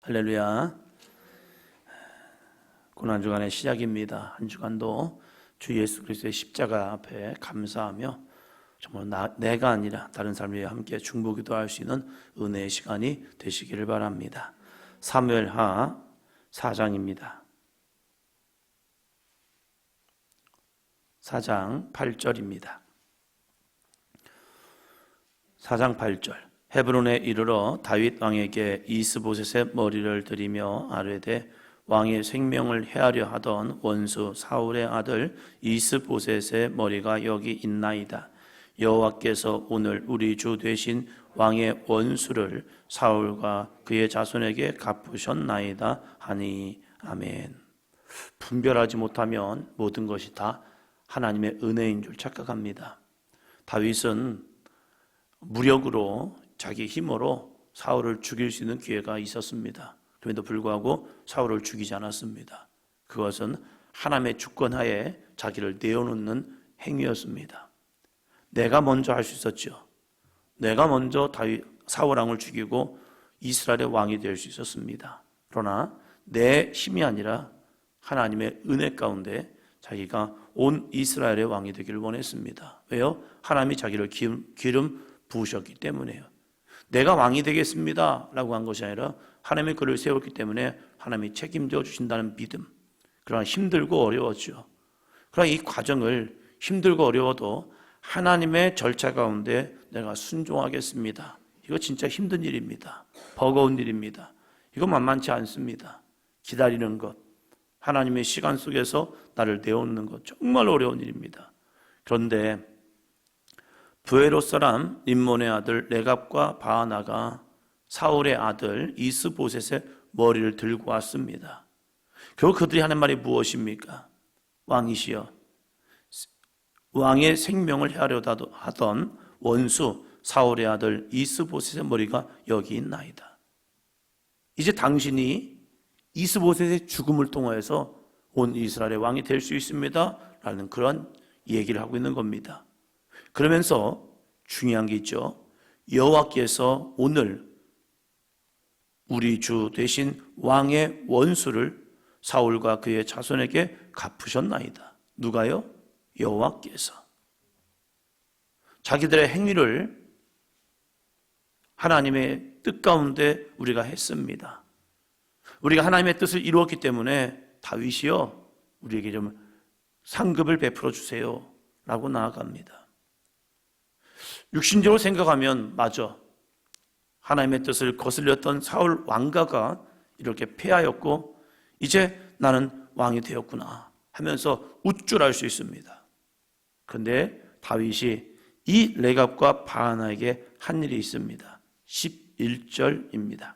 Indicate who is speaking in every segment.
Speaker 1: 할렐루야. 고난주간의 시작입니다. 한 주간도 주 예수 그리스도의 십자가 앞에 감사하며 정말 내가 아니라 다른 사람과 함께 중보기도할 수 있는 은혜의 시간이 되시기를 바랍니다. 사무엘하 4장입니다. 4장 8절입니다. 4장 8절. 헤브론에 이르러 다윗 왕에게 이스보셋의 머리를 들이며 아뢰되 왕의 생명을 해하려 하던 원수 사울의 아들 이스보셋의 머리가 여기 있나이다. 여호와께서 오늘 우리 주 되신 왕의 원수를 사울과 그의 자손에게 갚으셨나이다 하니. 아멘. 분별하지 못하면 모든 것이 다 하나님의 은혜인 줄 착각합니다. 다윗은 무력으로 자기 힘으로 사울을 죽일 수 있는 기회가 있었습니다. 그럼에도 불구하고 사울을 죽이지 않았습니다. 그것은 하나님의 주권하에 자기를 내어놓는 행위였습니다. 내가 먼저 할 수 있었죠. 내가 먼저 사울 왕을 죽이고 이스라엘의 왕이 될 수 있었습니다. 그러나 내 힘이 아니라 하나님의 은혜 가운데 자기가 온 이스라엘의 왕이 되기를 원했습니다. 왜요? 하나님이 자기를 기름 부으셨기 때문에요. 내가 왕이 되겠습니다 라고 한 것이 아니라 하나님이 그를 세웠기 때문에 하나님이 책임져 주신다는 믿음. 그러나 힘들고 어려웠죠. 그러나 이 과정을 힘들고 어려워도 하나님의 절차 가운데 내가 순종하겠습니다. 이거 진짜 힘든 일입니다. 버거운 일입니다. 이거 만만치 않습니다. 기다리는 것, 하나님의 시간 속에서 나를 내어놓는 것, 정말 어려운 일입니다. 그런데 부에롯 사람 림몬의 아들 레갑과 바하나가 사울의 아들 이스보셋의 머리를 들고 왔습니다. 결국 그들이 하는 말이 무엇입니까? 왕이시여, 왕의 생명을 해하려 하던 원수 사울의 아들 이스보셋의 머리가 여기 있나이다. 이제 당신이 이스보셋의 죽음을 통해서 온 이스라엘의 왕이 될 수 있습니다 라는 그런 얘기를 하고 있는 겁니다. 그러면서 중요한 게 있죠. 여호와께서 오늘 우리 주 대신 왕의 원수를 사울과 그의 자손에게 갚으셨나이다. 누가요? 여호와께서. 자기들의 행위를 하나님의 뜻 가운데 우리가 했습니다. 우리가 하나님의 뜻을 이루었기 때문에 다윗이여 우리에게 좀 상급을 베풀어 주세요 라고 나아갑니다. 육신적으로 생각하면 맞아. 하나님의 뜻을 거슬렸던 사울 왕가가 이렇게 패하였고 이제 나는 왕이 되었구나 하면서 우쭐할 수 있습니다. 그런데 다윗이 이 레갑과 바하나에게 한 일이 있습니다. 11절입니다.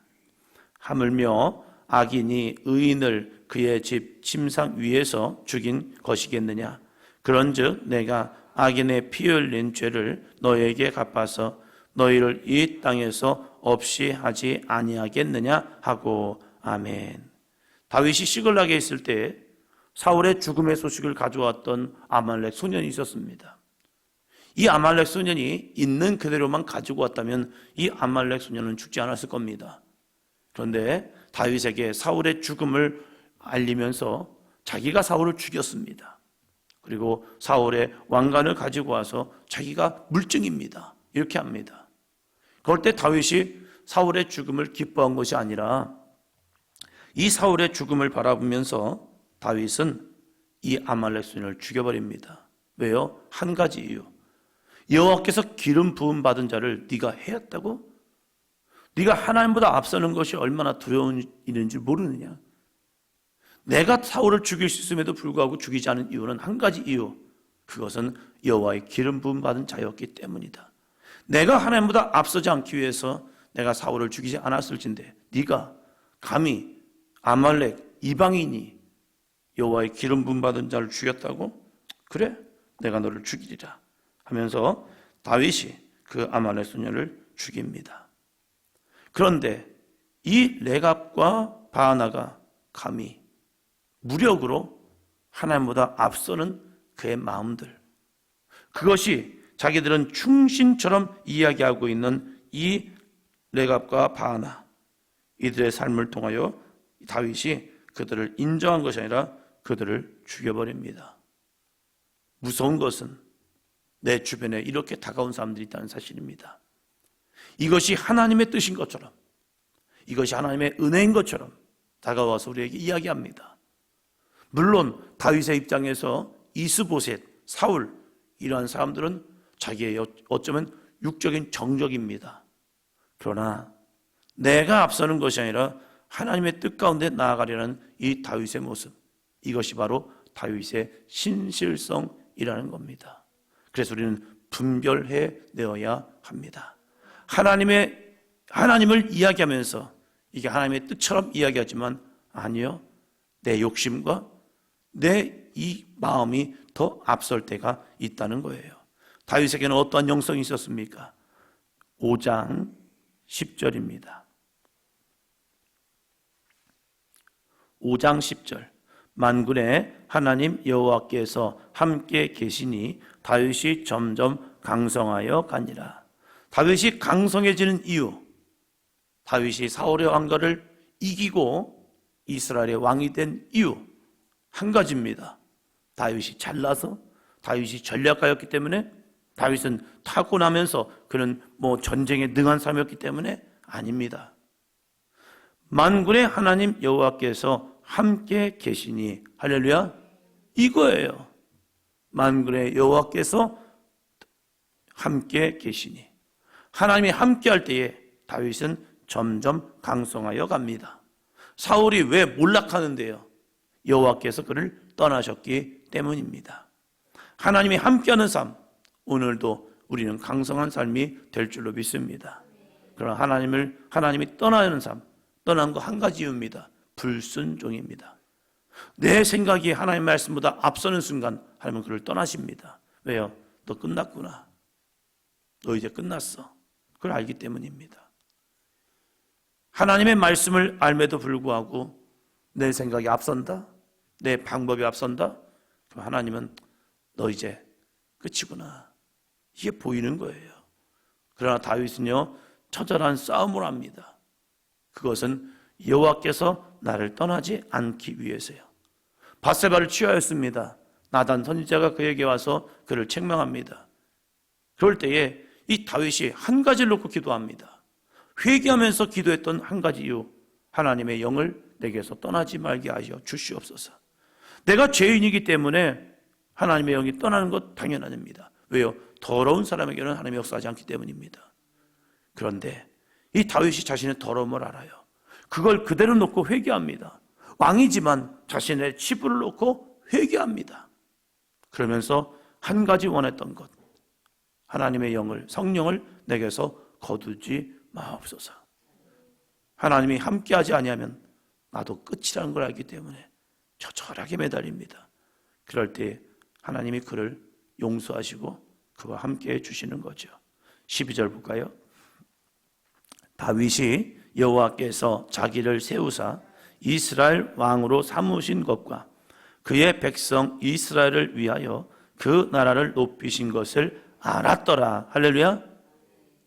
Speaker 1: 하물며 악인이 의인을 그의 집 침상 위에서 죽인 것이겠느냐. 그런즉 내가 악인의 피 흘린 죄를 너희에게 갚아서 너희를 이 땅에서 없이 하지 아니하겠느냐 하고. 아멘. 다윗이 시글락에 있을 때 사울의 죽음의 소식을 가져왔던 아말렉 소년이 있었습니다. 이 아말렉 소년이 있는 그대로만 가지고 왔다면 이 아말렉 소년은 죽지 않았을 겁니다. 그런데 다윗에게 사울의 죽음을 알리면서 자기가 사울을 죽였습니다. 그리고 사울의 왕관을 가지고 와서 자기가 물증입니다. 이렇게 합니다. 그럴 때 다윗이 사울의 죽음을 기뻐한 것이 아니라 이 사울의 죽음을 바라보면서 다윗은 이 아말렉 소년을 죽여버립니다. 왜요? 한 가지 이유. 여호와께서 기름 부음 받은 자를 네가 해였다고? 네가 하나님보다 앞서는 것이 얼마나 두려운 일인지 모르느냐? 내가 사울을 죽일 수 있음에도 불구하고 죽이지 않은 이유는 한 가지 이유. 그것은 여호와의 기름 부음 받은 자였기 때문이다. 내가 하나님보다 앞서지 않기 위해서 내가 사울을 죽이지 않았을진데 네가 감히 아말렉 이방인이 여호와의 기름 부음 받은 자를 죽였다고? 그래, 내가 너를 죽이리라 하면서 다윗이 그 아말렉 소년을 죽입니다. 그런데 이 레갑과 바하나가 감히 무력으로 하나님보다 앞서는 그의 마음들, 그것이 자기들은 충신처럼 이야기하고 있는 이 레갑과 바하나, 이들의 삶을 통하여 다윗이 그들을 인정한 것이 아니라 그들을 죽여버립니다. 무서운 것은 내 주변에 이렇게 다가온 사람들이 있다는 사실입니다. 이것이 하나님의 뜻인 것처럼, 이것이 하나님의 은혜인 것처럼 다가와서 우리에게 이야기합니다. 물론 다윗의 입장에서 이스보셋, 사울 이러한 사람들은 자기의 어쩌면 육적인 정적입니다. 그러나 내가 앞서는 것이 아니라 하나님의 뜻 가운데 나아가려는 이 다윗의 모습, 이것이 바로 다윗의 신실성이라는 겁니다. 그래서 우리는 분별해 내어야 합니다. 하나님을 이야기하면서 이게 하나님의 뜻처럼 이야기하지만 아니요, 내 욕심과 내 이 마음이 더 앞설 때가 있다는 거예요. 다윗에게는 어떠한 영성이 있었습니까? 5장 10절입니다. 5장 10절. 만군의 하나님 여호와께서 함께 계시니 다윗이 점점 강성하여 가니라. 다윗이 강성해지는 이유, 다윗이 사울의 왕가를 이기고 이스라엘의 왕이 된 이유 한 가지입니다. 다윗이 잘나서, 다윗이 전략가였기 때문에, 다윗은 타고나면서 그는 전쟁에 능한 사람이었기 때문에 아닙니다. 만군의 하나님 여호와께서 함께 계시니, 할렐루야, 이거예요. 만군의 여호와께서 함께 계시니, 하나님이 함께 할 때에 다윗은 점점 강성하여 갑니다. 사울이 왜 몰락하는데요? 여호와께서 그를 떠나셨기 때문입니다. 하나님이 함께하는 삶, 오늘도 우리는 강성한 삶이 될 줄로 믿습니다. 그러나 하나님이 떠나는 삶, 떠난 거 한 가지 이유입니다. 불순종입니다. 내 생각이 하나님 말씀보다 앞서는 순간 하나님은 그를 떠나십니다. 왜요? 너 끝났구나. 너 이제 끝났어. 그걸 알기 때문입니다. 하나님의 말씀을 알매도 불구하고 내 생각이 앞선다? 내 방법이 앞선다? 그럼 하나님은 너 이제 끝이구나. 이게 보이는 거예요. 그러나 다윗은요, 처절한 싸움을 합니다. 그것은 여호와께서 나를 떠나지 않기 위해서요. 밧세바를 취하였습니다. 나단 선지자가 그에게 와서 그를 책망합니다. 그럴 때에 이 다윗이 한 가지를 놓고 기도합니다. 회개하면서 기도했던 한 가지 이유, 하나님의 영을 내게서 떠나지 말게 하여 주시옵소서. 내가 죄인이기 때문에 하나님의 영이 떠나는 것 당연한 일입니다. 왜요? 더러운 사람에게는 하나님이 역사하지 않기 때문입니다. 그런데 이 다윗이 자신의 더러움을 알아요. 그걸 그대로 놓고 회개합니다. 왕이지만 자신의 치부를 놓고 회개합니다. 그러면서 한 가지 원했던 것, 하나님의 영을, 성령을 내게서 거두지 마옵소서. 하나님이 함께하지 아니하면 나도 끝이라는 걸 알기 때문에 처절하게 매달립니다. 그럴 때 하나님이 그를 용서하시고 그와 함께 해주시는 거죠. 12절 볼까요? 다윗이 여호와께서 자기를 세우사 이스라엘 왕으로 삼으신 것과 그의 백성 이스라엘을 위하여 그 나라를 높이신 것을 알았더라. 할렐루야.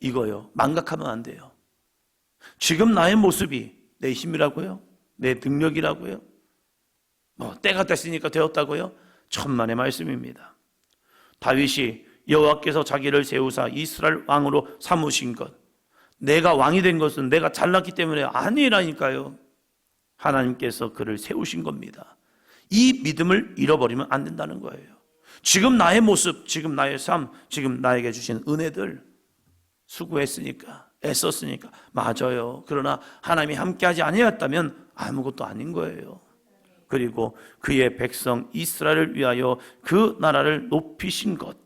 Speaker 1: 이거요, 망각하면 안 돼요. 지금 나의 모습이 내 힘이라고요? 내 능력이라고요? 때가 됐으니까 되었다고요? 천만의 말씀입니다. 다윗이 여호와께서 자기를 세우사 이스라엘 왕으로 삼으신 것, 내가 왕이 된 것은 내가 잘났기 때문에 아니라니까요. 하나님께서 그를 세우신 겁니다. 이 믿음을 잃어버리면 안 된다는 거예요. 지금 나의 모습, 지금 나의 삶, 지금 나에게 주신 은혜들, 수고했으니까, 애썼으니까 맞아요. 그러나 하나님이 함께하지 아니었다면 아무것도 아닌 거예요. 그리고 그의 백성 이스라엘을 위하여 그 나라를 높이신 것,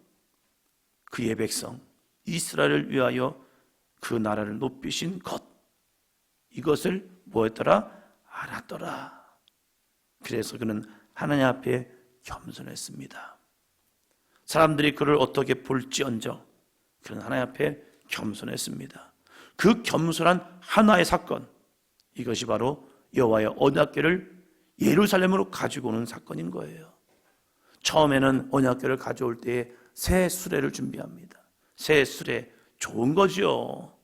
Speaker 1: 그의 백성 이스라엘을 위하여 그 나라를 높이신 것, 이것을 뭐였더라? 알았더라. 그래서 그는 하나님 앞에 겸손했습니다. 사람들이 그를 어떻게 볼지언정 그는 하나님 앞에 겸손했습니다. 그 겸손한 하나의 사건, 이것이 바로 여호와의 언약궤를 예루살렘으로 가지고 오는 사건인 거예요. 처음에는 언약궤를 가져올 때에 새 수레를 준비합니다. 새 수레 좋은 거죠.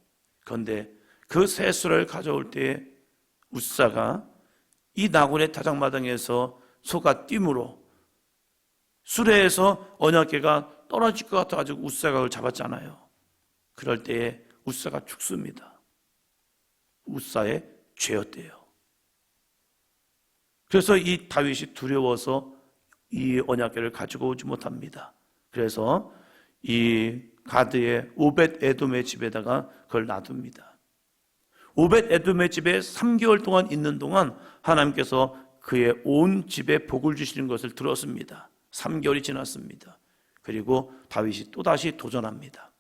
Speaker 1: 그런데 그 새 수레를 가져올 때에 웃사가 이 나곤의 타작마당에서 소가 띠므로 수레에서 언약궤가 떨어질 것 같아가지고 웃사가 그걸 잡았잖아요. 그럴 때에 웃사가 죽습니다. 웃사의 죄였대요. 그래서 이 다윗이 두려워서 이 언약궤를 가지고 오지 못합니다. 그래서 이 가드의 오벳 에돔의 집에다가 그걸 놔둡니다. 오벳 에돔의 집에 3개월 동안 있는 동안 하나님께서 그의 온 집에 복을 주시는 것을 들었습니다. 3개월이 지났습니다. 그리고 다윗이 또다시 도전합니다.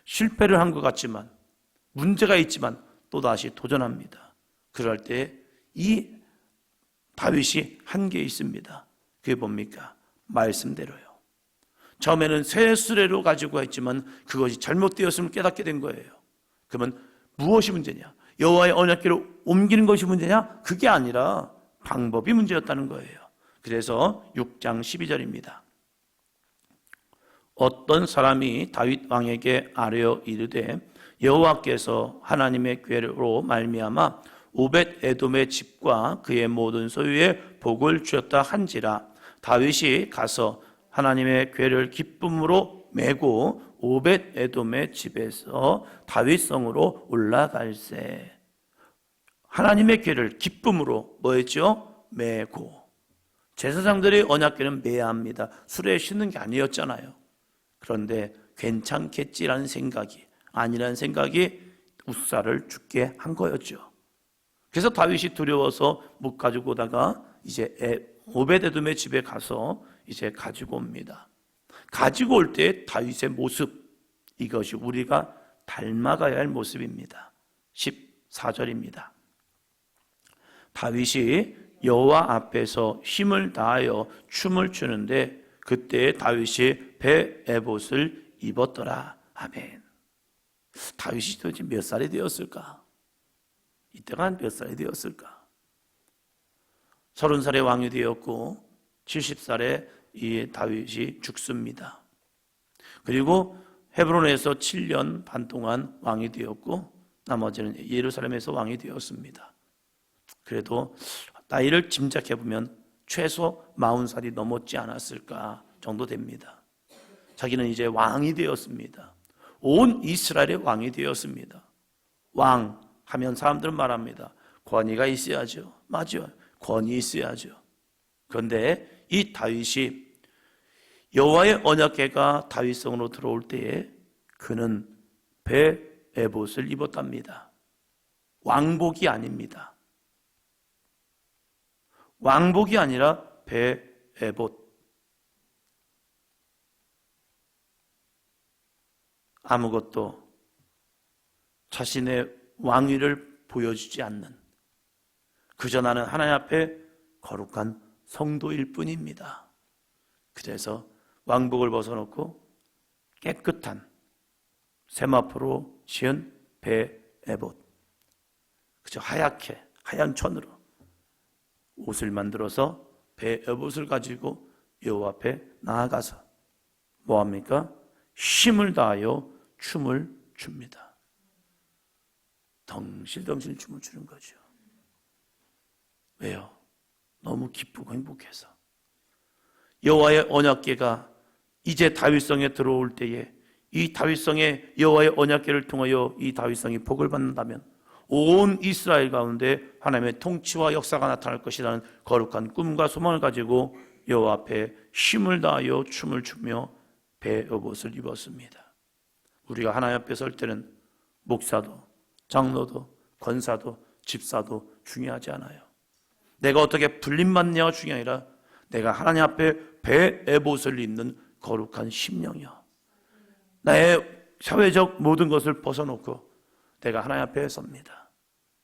Speaker 1: 실패를 한 것 같지만, 문제가 있지만 또다시 도전합니다. 그럴 때 이 다윗이 한 게 있습니다. 그게 뭡니까? 말씀대로요. 처음에는 새 수레로 가지고 했지만 그것이 잘못되었음을 깨닫게 된 거예요. 그러면 무엇이 문제냐? 여호와의 언약궤를 옮기는 것이 문제냐? 그게 아니라 방법이 문제였다는 거예요. 그래서 6장 12절입니다. 어떤 사람이 다윗 왕에게 아뢰어 이르되 여호와께서 하나님의 궤로 말미암아 오벳 에돔의 집과 그의 모든 소유에 복을 주었다 한지라. 다윗이 가서 하나님의 궤를 기쁨으로 메고 오벳 에돔의 집에서 다윗성으로 올라갈세. 하나님의 궤를 기쁨으로 뭐였죠? 메고. 제사장들의 언약궤는 메야 합니다. 수레에 싣는 게 아니었잖아요. 그런데 괜찮겠지라는 생각이, 아니라는 생각이 웃사를 죽게 한 거였죠. 그래서 다윗이 두려워서 못 가지고 오다가 이제 오벳에돔의 집에 가서 이제 가지고 옵니다. 가지고 올 때 다윗의 모습, 이것이 우리가 닮아가야 할 모습입니다. 14절입니다. 다윗이 여호와 앞에서 힘을 다하여 춤을 추는데 그때 다윗이 배 에봇을 입었더라. 아멘. 다윗이 도대체 몇 살이 되었을까? 이때가 몇 살이 되었을까? 30살의 왕이 되었고 70살에 이 다윗이 죽습니다. 그리고 헤브론에서 7년 반 동안 왕이 되었고 나머지는 예루살렘에서 왕이 되었습니다. 그래도 나이를 짐작해 보면 최소 40살이 넘었지 않았을까 정도 됩니다. 자기는 이제 왕이 되었습니다. 온 이스라엘의 왕이 되었습니다. 왕 하면 사람들은 말합니다. 권위가 있어야죠. 맞아요. 권위 있어야죠. 그런데 이 다윗이 여호와의 언약궤가 다윗성으로 들어올 때에 그는 배 에봇을 입었답니다. 왕복이 아닙니다. 왕복이 아니라 배 에봇. 아무것도 자신의 왕위를 보여주지 않는, 그저 나는 하나님 앞에 거룩한 성도일 뿐입니다. 그래서 왕복을 벗어놓고 깨끗한 세마포로 지은 배 에봇, 그저 하얗게 하얀 천으로 옷을 만들어서 배 에봇을 가지고 여호와 앞에 나아가서 뭐합니까? 힘을 다하여 춤을 춥니다. 덩실덩실 춤을 추는 거죠. 왜요? 너무 기쁘고 행복해서. 여호와의 언약궤가 이제 다윗성에 들어올 때에 이 다윗성에 여호와의 언약궤를 통하여 이 다윗성이 복을 받는다면 온 이스라엘 가운데 하나님의 통치와 역사가 나타날 것이라는 거룩한 꿈과 소망을 가지고 여호와 앞에 힘을 다하여 춤을 추며 배옷을 입었습니다. 우리가 하나님 앞에 설 때는 목사도 장로도 권사도 집사도 중요하지 않아요. 내가 어떻게 불림받느냐가 중요한 게 아니라 내가 하나님 앞에 배에봇을 입는 거룩한 심령이요, 나의 사회적 모든 것을 벗어놓고 내가 하나님 앞에 섭니다.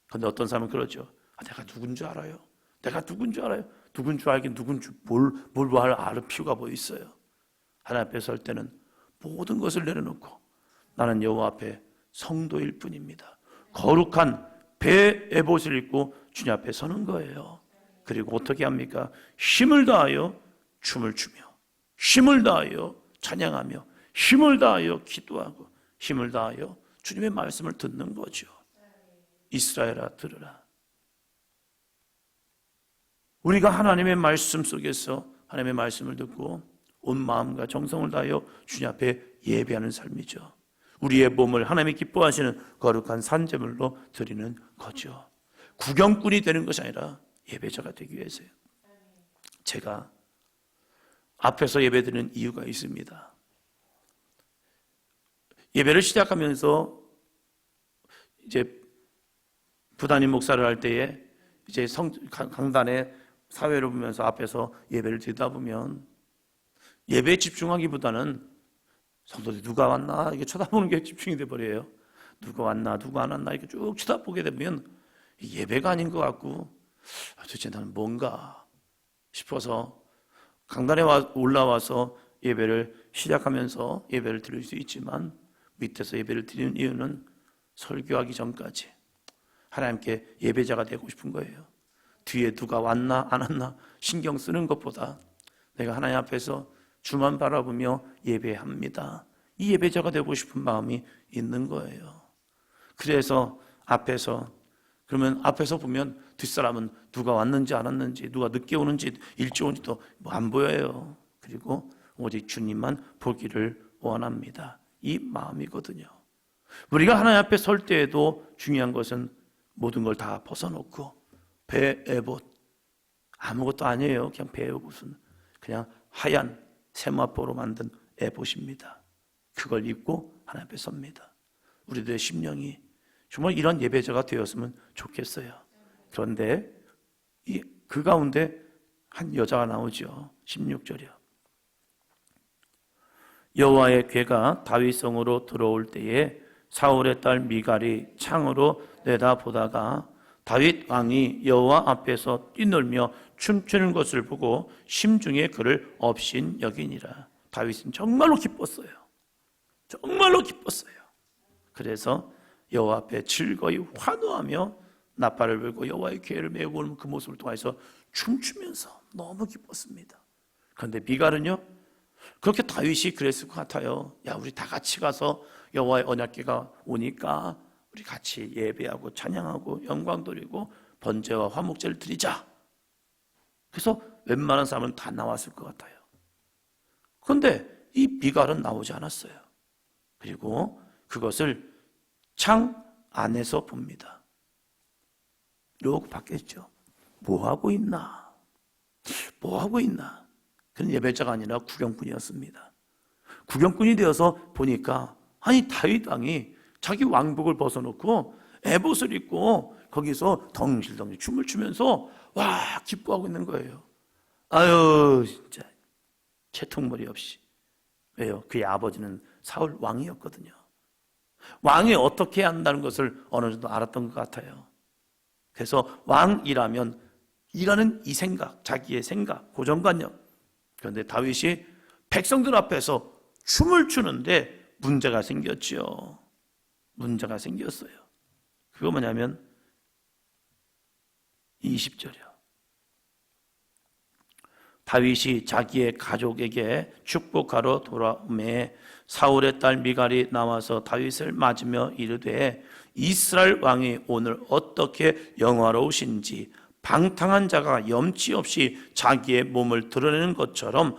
Speaker 1: 그런데 어떤 사람은 그러죠. 내가 누군 줄 알아요? 내가 누군 줄 알아요? 누군 줄 알긴 누군 줄 뭘 알 필요가 뭐 있어요? 하나님 앞에 설 때는 모든 것을 내려놓고 나는 여호와 앞에 성도일 뿐입니다. 거룩한 배에봇을 입고 주님 앞에 서는 거예요. 그리고 어떻게 합니까? 힘을 다하여 춤을 추며, 힘을 다하여 찬양하며, 힘을 다하여 기도하고, 힘을 다하여 주님의 말씀을 듣는 거죠. 이스라엘아 들으라. 우리가 하나님의 말씀 속에서 하나님의 말씀을 듣고 온 마음과 정성을 다하여 주님 앞에 예배하는 삶이죠. 우리의 몸을 하나님이 기뻐하시는 거룩한 산제물로 드리는 거죠. 구경꾼이 되는 것이 아니라 예배자가 되기 위해서요. 제가 앞에서 예배드리는 이유가 있습니다. 예배를 시작하면서 이제 부단임 목사를 할 때에 이제 강단에 사회를 보면서 앞에서 예배를 드리다 보면 예배에 집중하기보다는 성도들이 누가 왔나 이게 쳐다보는 게 집중이 돼 버려요. 누가 왔나 누가 안 왔나 이렇게 쭉 쳐다보게 되면 예배가 아닌 것 같고 도대체 나는 뭔가 싶어서 강단에 올라와서 예배를 시작하면서 예배를 드릴 수 있지만 밑에서 예배를 드리는 이유는 설교하기 전까지 하나님께 예배자가 되고 싶은 거예요. 뒤에 누가 왔나 안 왔나 신경 쓰는 것보다 내가 하나님 앞에서 주만 바라보며 예배합니다. 이 예배자가 되고 싶은 마음이 있는 거예요. 그래서 그러면 앞에서 보면 뒷사람은 누가 왔는지 안 왔는지 누가 늦게 오는지 일찍 오는지도 안 보여요. 그리고 오직 주님만 보기를 원합니다. 이 마음이거든요. 우리가 하나님 앞에 설 때에도 중요한 것은 모든 걸 다 벗어놓고 배 에봇 아무것도 아니에요. 그냥 배 에봇은 그냥 하얀 세마포로 만든 에봇입니다. 그걸 입고 하나님 앞에 섭니다. 우리들의 심령이 정말 이런 예배자가 되었으면 좋겠어요. 그런데 그 가운데 한 여자가 나오죠. 16절이요. 여호와의 궤가 다윗성으로 들어올 때에 사울의 딸 미갈이 창으로 내다보다가 다윗 왕이 여호와 앞에서 뛰놀며 춤추는 것을 보고 심중에 그를 업신 여기니라. 다윗은 정말로 기뻤어요. 정말로 기뻤어요. 그래서 여호와 앞에 즐거이 환호하며 나팔을 불고 여호와의 궤를 메고 오는 그 모습을 통해서 춤추면서 너무 기뻤습니다. 그런데 미갈은요, 그렇게 다윗이 그랬을 것 같아요. 야, 우리 다 같이 가서 여호와의 언약궤가 오니까 우리 같이 예배하고 찬양하고 영광 돌리고 번제와 화목제를 드리자. 그래서 웬만한 사람은 다 나왔을 것 같아요. 그런데 이 미갈은 나오지 않았어요. 그리고 그것을 창 안에서 봅니다. 이러고 봤겠죠. 뭐 하고 있나? 뭐 하고 있나? 그는 예배자가 아니라 구경꾼이었습니다. 구경꾼이 되어서 보니까 아니 다윗 왕이 자기 왕복을 벗어놓고 에봇을 입고 거기서 덩실덩실 춤을 추면서 와 기뻐하고 있는 거예요. 아유 진짜 채통머리 없이. 왜요? 그의 아버지는 사울 왕이었거든요. 왕이 어떻게 한다는 것을 어느 정도 알았던 것 같아요. 그래서 왕이라면 이라는 이 생각, 자기의 생각, 고정관념. 그런데 다윗이 백성들 앞에서 춤을 추는데 문제가 생겼지요. 문제가 생겼어요. 그거 뭐냐면 20절이요. 다윗이 자기의 가족에게 축복하러 돌아오매 사울의 딸 미갈이 나와서 다윗을 맞으며 이르되 이스라엘 왕이 오늘 어떻게 영화로우신지 방탕한 자가 염치 없이 자기의 몸을 드러내는 것처럼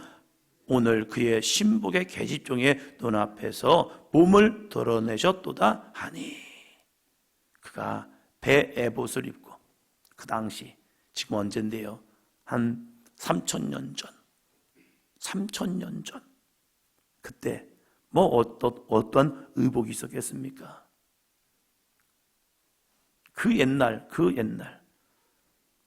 Speaker 1: 오늘 그의 신복의 계집종의 눈앞에서 몸을 드러내셨도다 하니. 그가 배 에봇을 입고 그 당시 지금 언젠데요, 한 3,000년 전, 3,000년 전 그때 뭐 어떤 의복이 있었겠습니까? 그 옛날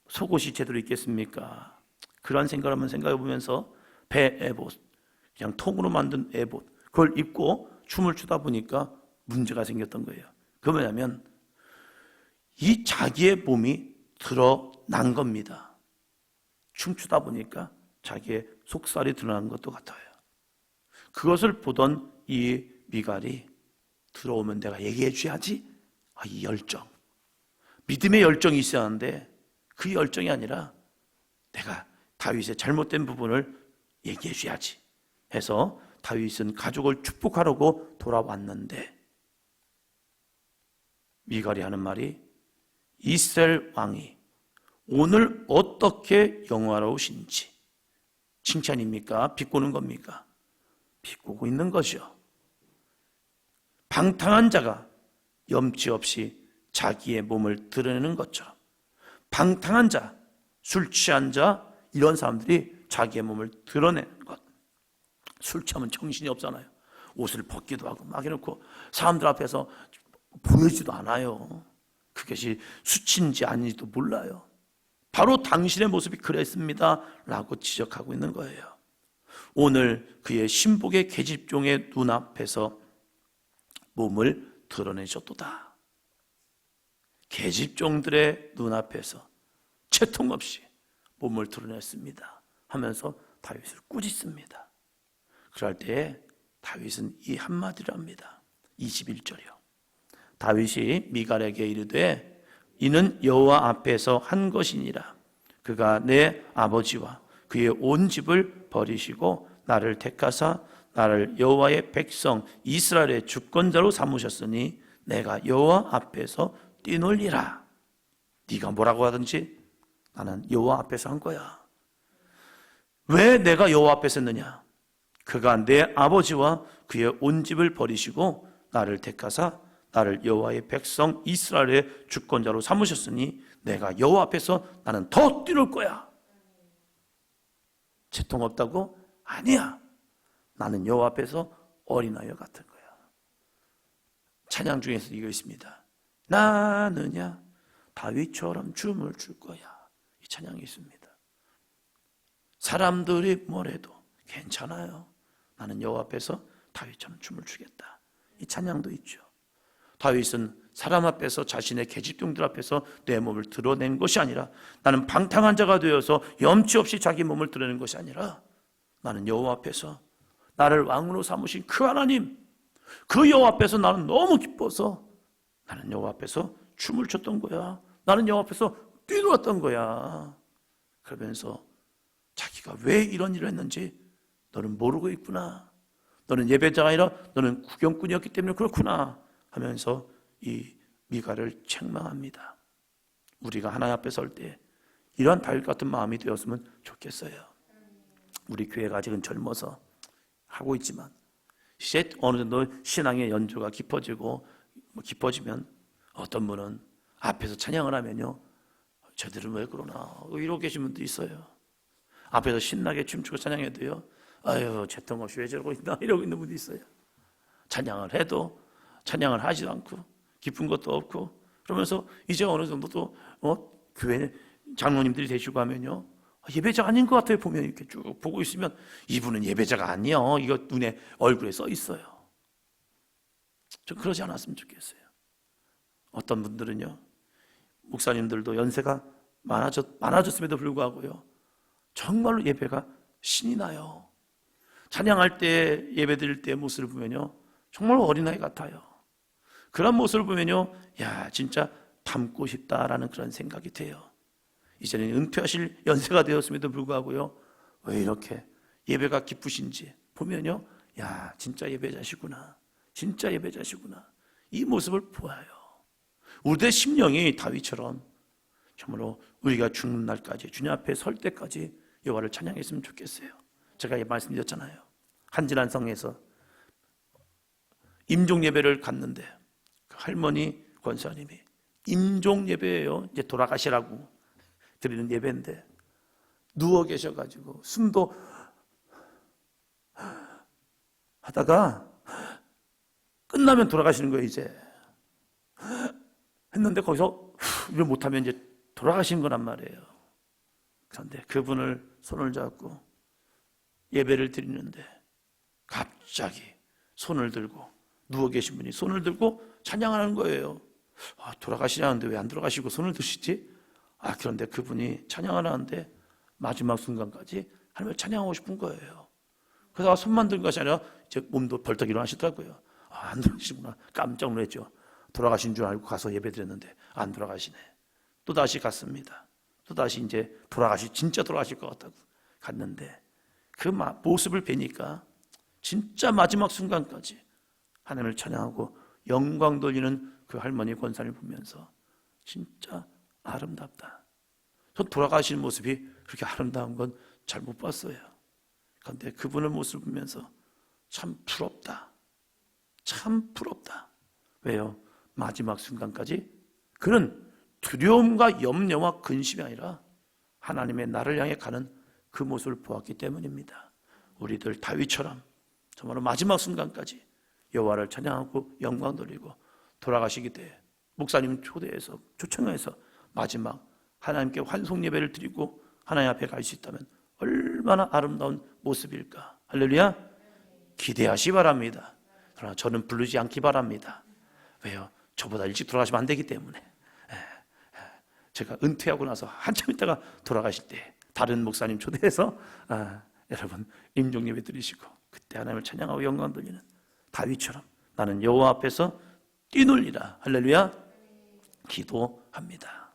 Speaker 1: 속옷이 제대로 있겠습니까? 그런 생각을 한번 생각해 보면서 배 에봇, 그냥 통으로 만든 에봇, 그걸 입고 춤을 추다 보니까 문제가 생겼던 거예요. 그게 뭐냐면 이 자기의 몸이 드러난 겁니다. 춤추다 보니까 자기의 속살이 드러난 것도 같아요. 그것을 보던 이 미갈이 들어오면 내가 얘기해 줘야지. 이 열정, 믿음의 열정이 있어야 하는데 그 열정이 아니라 내가 다윗의 잘못된 부분을 얘기해 줘야지 해서 다윗은 가족을 축복하려고 돌아왔는데 미갈이 하는 말이 이스라엘 왕이 오늘 어떻게 영화로우신지. 칭찬입니까? 비꼬는 겁니까? 비꼬고 있는 거죠. 방탕한 자가 염치 없이 자기의 몸을 드러내는 것처럼, 방탕한 자, 술 취한 자, 이런 사람들이 자기의 몸을 드러내는 것. 술 취하면 정신이 없잖아요. 옷을 벗기도 하고 막 해놓고 사람들 앞에서 보이지도 않아요. 그것이 수치인지 아닌지도 몰라요. 바로 당신의 모습이 그랬습니다 라고 지적하고 있는 거예요. 오늘 그의 신복의 계집종의 눈앞에서 몸을 드러내셨도다. 계집종들의 눈앞에서 채통 없이 몸을 드러냈습니다 하면서 다윗을 꾸짖습니다. 그럴 때에 다윗은 이 한마디를 합니다. 21절이요. 다윗이 미갈에게 이르되 이는 여호와 앞에서 한 것이니라. 그가 내 아버지와 그의 온 집을 버리시고 나를 택하사 나를 여호와의 백성 이스라엘의 주권자로 삼으셨으니 내가 여호와 앞에서 뛰놀리라. 네가 뭐라고 하든지 나는 여호와 앞에서 한 거야. 왜 내가 여호와 앞에서 했느냐? 그가 내 아버지와 그의 온 집을 버리시고 나를 택하사 나를 여호와의 백성 이스라엘의 주권자로 삼으셨으니 내가 여호와 앞에서 나는 더 뛰놀 거야. 채통 없다고? 아니야. 나는 여호와 앞에서 어린아이와 같은 거야. 찬양 중에서 이거 있습니다. 나느냐 다윗처럼 춤을 출 거야. 이 찬양이 있습니다. 사람들이 뭐래도 괜찮아요. 나는 여호와 앞에서 다윗처럼 춤을 추겠다. 이 찬양도 있죠. 다윗은 사람 앞에서 자신의 계집종들 앞에서 내 몸을 드러낸 것이 아니라, 나는 방탕한 자가 되어서 염치 없이 자기 몸을 드러낸 것이 아니라, 나는 여호와 앞에서 나를 왕으로 삼으신 그 하나님, 그 여호와 앞에서 나는 너무 기뻐서 나는 여호와 앞에서 춤을 췄던 거야. 나는 여호와 앞에서 뛰놀았던 거야. 그러면서 자기가 왜 이런 일을 했는지 너는 모르고 있구나. 너는 예배자가 아니라 너는 구경꾼이었기 때문에 그렇구나 하면서 이 미가를 책망합니다. 우리가 하나님 앞에 설 때 이러한 다윗 같은 마음이 되었으면 좋겠어요. 우리 교회가 아직은 젊어서 하고 있지만 이제 어느 정도 신앙의 연조가 깊어지면 어떤 분은 앞에서 찬양을 하면요, 저들은 왜 그러나 이러고 계신 분도 있어요. 앞에서 신나게 춤추고 찬양해도요, 아유 채통 없이 왜 저러고 있나 이러고 있는 분도 있어요. 찬양을 해도 찬양을 하지도 않고 기쁜 것도 없고, 그러면서 이제 어느 정도 또 교회 장로님들이 되시고 하면요, 예배자 아닌 것 같아요. 보면 이렇게 쭉 보고 있으면 이분은 예배자가 아니요, 이거 눈에 얼굴에 써 있어요. 좀 그러지 않았으면 좋겠어요. 어떤 분들은요, 목사님들도 연세가 많아졌음에도 불구하고요, 정말로 예배가 신이 나요. 찬양할 때, 예배 드릴 때 모습을 보면요, 정말 어린아이 같아요. 그런 모습을 보면요, 야 진짜 닮고 싶다라는 그런 생각이 돼요. 이제는 은퇴하실 연세가 되었음에도 불구하고요, 왜 이렇게 예배가 기쁘신지 보면요, 야 진짜 예배자시구나, 진짜 예배자시구나, 이 모습을 보아요. 우리의 심령이 다윗처럼 정말로 우리가 죽는 날까지, 주님 앞에 설 때까지 여호와를 찬양했으면 좋겠어요. 제가 말씀드렸잖아요. 한진한 성에서 임종 예배를 갔는데 그 할머니 권사님이 임종 예배예요. 이제 돌아가시라고 드리는 예배인데 누워 계셔가지고 숨도 하다가 끝나면 돌아가시는 거예요. 이제 했는데 거기서 이걸 못하면 이제 돌아가신 거란 말이에요. 그런데 그분을 손을 잡고 예배를 드리는데 갑자기 손을 들고, 누워 계신 분이 손을 들고 찬양을 하는 거예요. 돌아가시냐는데 왜 안 돌아가시고 손을 드시지? 그런데 그분이 찬양을 하는데 마지막 순간까지 하나님을 찬양하고 싶은 거예요. 그래서 손만 든 것이 아니라 이제 몸도 벌떡 일어나시더라고요. 안 돌아가시구나. 깜짝 놀랐죠. 돌아가신 줄 알고 가서 예배 드렸는데 안 돌아가시네. 또 다시 갔습니다. 또 다시 이제 진짜 돌아가실 것 같다고 갔는데 그 모습을 뵈니까 진짜 마지막 순간까지 하나님을 찬양하고 영광 돌리는 그 할머니 권사를 보면서 진짜 아름답다. 전 돌아가시는 모습이 그렇게 아름다운 건 잘 못 봤어요. 그런데 그분의 모습을 보면서 참 부럽다. 참 부럽다. 왜요? 마지막 순간까지 그는 두려움과 염려와 근심이 아니라 하나님의 나를 향해 가는 그 모습을 보았기 때문입니다. 우리들 다윗처럼 정말로 마지막 순간까지 여호와를 찬양하고 영광 돌리고 돌아가시기 때에 목사님 초대해서 초청해서 마지막 하나님께 환송 예배를 드리고 하나님 앞에 갈 수 있다면 얼마나 아름다운 모습일까. 할렐루야. 기대하시 바랍니다. 그러나 저는 부르지 않기 바랍니다. 왜요? 저보다 일찍 돌아가시면 안 되기 때문에. 제가 은퇴하고 나서 한참 있다가 돌아가실 때 다른 목사님 초대해서 여러분 임종 예배 드리시고 그때 하나님을 찬양하고 영광 돌리는 다윗처럼 나는 여호와 앞에서 뛰놀리라. 할렐루야. 기도합니다.